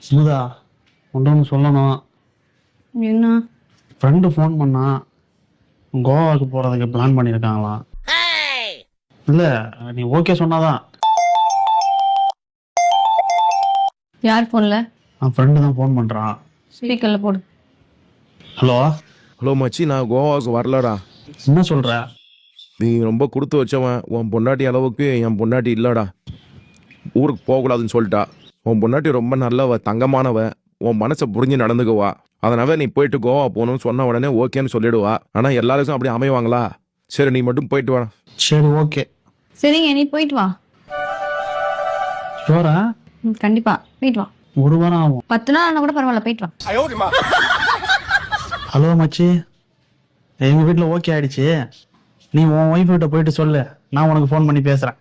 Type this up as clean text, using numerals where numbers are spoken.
சுமுதா ஒன்று சொல்லணும். என்ன? ஃப்ரெண்டு ஃபோன் பண்ணா கோவாவுக்கு போகிறதுக்கு பிளான் பண்ணியிருக்காங்களாம். இல்லை நீ ஓகே சொன்னாதான். யார் போன்ல? என் ஃப்ரெண்டு தான் ஃபோன் பண்ணுறான். ஸ்பீக்கர்ல போடு. ஹலோ ஹலோ மச்சி, நான் கோவாவுக்கு வரலடா. என்ன சொல்கிற? நீ ரொம்ப கொடுத்து வச்சவன். உன் பொண்டாட்டி அளவுக்கு என் பொண்டாட்டி இல்லைடா. ஊருக்கு போகக்கூடாதுன்னு சொல்லிட்டா. உன் பொண்டாட்டி ரொம்ப நல்லவ, தங்கமானவ, உன் மனசை புரிஞ்சு நடந்துக்குவா. அதனால நீ போயிட்டு கோவா போகணும்னு சொன்ன உடனே ஓகேன்னு சொல்லிடுவா. ஆனால் எல்லாருக்கும் அப்படி அமைவாங்களா? சரி, நீ மட்டும் போயிட்டு வா. சரி ஓகே. சரிங்க, நீ போயிட்டு வா. ஷோரா? கண்டிப்பா போயிட்டு வா. ஒரு வாரம் ஆகும். 10 நாள் ஆனா கூட பரவாயில்ல, போயிட்டு வா. ஹலோ மச்சி, எங்கள் வீட்டில் ஓகே ஆயிடுச்சு. நீ உன் ஒய்ஃப் கிட்ட போயிட்டு சொல்லு, நான் உனக்கு ஃபோன் பண்ணி பேசுகிறேன்.